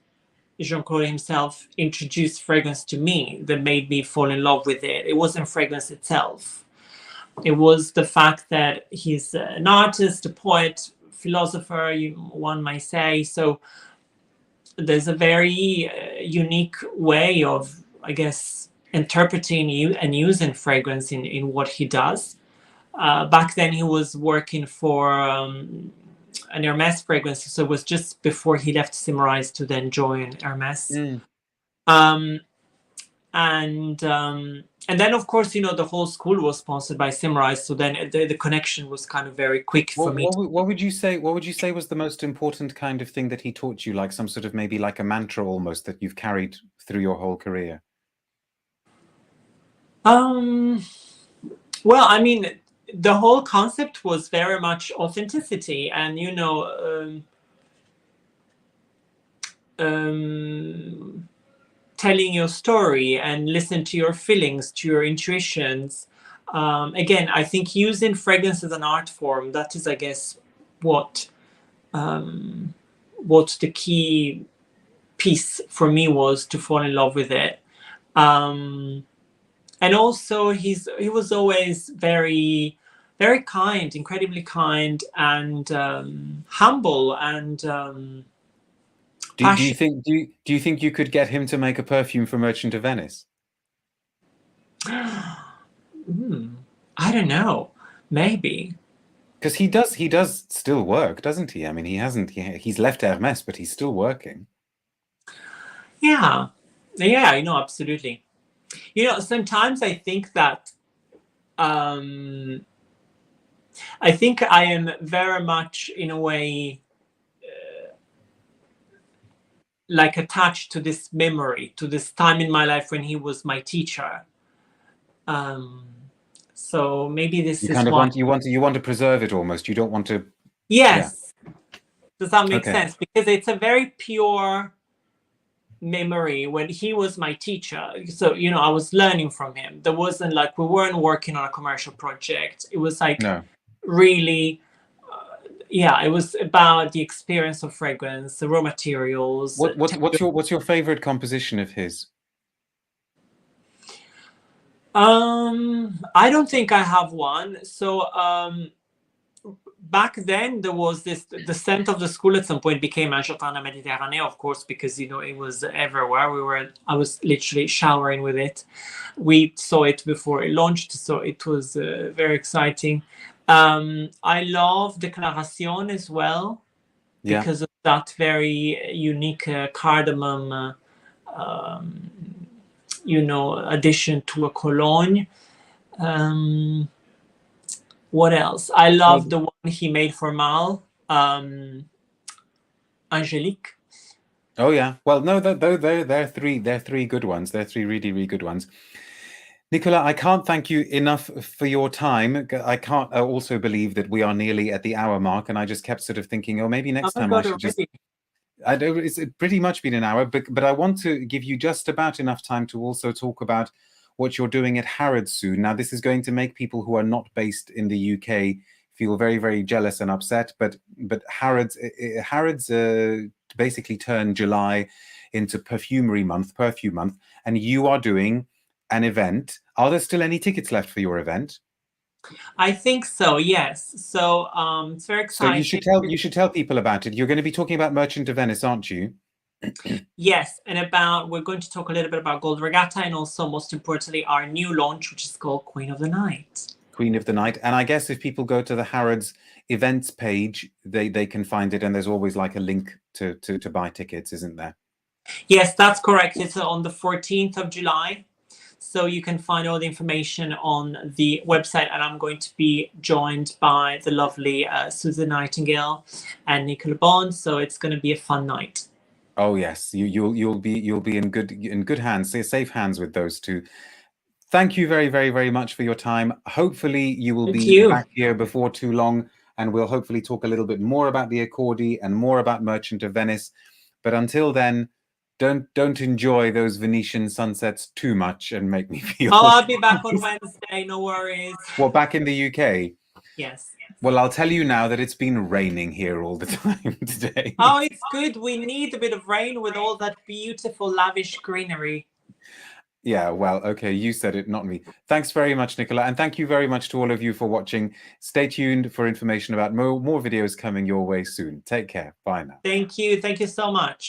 Jean-Claude himself, introduced fragrance to me that made me fall in love with it. It wasn't fragrance itself. It was the fact that he's an artist, a poet, philosopher, one might say. So there's a very unique way of, I guess, interpreting and using fragrance in what he does. Back then he was working for an Hermes fragrance, so it was just before he left Symrise to then join Hermes. And then, of course, the whole school was sponsored by Symrise, so then the connection was kind of very quick for me. What would you say was the most important kind of thing that he taught you, like some sort of maybe like a mantra almost that you've carried through your whole career? Well, I mean, the whole concept was very much authenticity, and telling your story and listen to your feelings, to your intuitions. Again, I think using fragrance as an art form, that is, I guess, what the key piece for me was to fall in love with it. And also he was always very, very kind, incredibly kind, and humble, and do you think you could get him to make a perfume for Merchant of Venice? I don't know. Maybe. Because he does still work, doesn't he? I mean, he's left Hermes, but he's still working. Yeah. Yeah, I know, absolutely. You know, sometimes I think that I think I am very much, in a way, like attached to this memory, to this time in my life when he was my teacher. So maybe this You is kind of why. you want to preserve it almost. You don't want to. Yes. Yeah. Does that make Okay. sense? Because it's a very pure memory when he was my teacher. So, you know, I was learning from him. There wasn't like, we weren't working on a commercial project. It was like really, yeah, it was about the experience of fragrance, the raw materials. What's your favorite composition of his? I don't think I have one. So back then there was the scent of the school at some point became Un Jardin Méditerranée, of course, because, you know, it was everywhere. I was literally showering with it. We saw it before it launched, so it was very exciting. I love Declaration as well, because of that very unique cardamom you know, addition to a cologne. What else? I love the one he made for Mal, Angélique. Oh yeah. Well, no, they're three good ones. They're three really, really good ones. Nicola, I can't thank you enough for your time. I can't also believe that we are nearly at the hour mark, and I just kept sort of thinking, oh, maybe next time I should just. It's pretty much been an hour, but I want to give you just about enough time to also talk about what you're doing at Harrods soon. Now, this is going to make people who are not based in the UK feel very, very jealous and upset. But Harrods basically turned July into Perfume month, and you are doing an event. Are there still any tickets left for your event? I think so, yes. So it's very exciting. So you should tell people about it. You're going to be talking about Merchant of Venice, aren't you? Yes, and we're going to talk a little bit about Gold Regatta, and also, most importantly, our new launch, which is called Queen of the Night. Queen of the Night. And I guess if people go to the Harrods events page, they can find it, and there's always like a link to buy tickets, isn't there? Yes, that's correct. It's on the 14th of July. So you can find all the information on the website, and I'm going to be joined by the lovely Susan Nightingale and Nicola Bond. So it's going to be a fun night. Oh yes, you'll be in good hands, safe hands with those two. Thank you very, very, very much for your time. Hopefully you will be back here before too long, and we'll hopefully talk a little bit more about the Accordi and more about Merchant of Venice. But until then, don't enjoy those Venetian sunsets too much and make me feel. Oh, I'll be back on Wednesday. No worries. Well, back in the UK. Yes. Well, I'll tell you now that it's been raining here all the time today. Oh, it's good. We need a bit of rain with all that beautiful, lavish greenery. Yeah, well, okay, you said it, not me. Thanks very much, Nicola, and thank you very much to all of you for watching. Stay tuned for information about more videos coming your way soon. Take care. Bye now. Thank you. Thank you so much.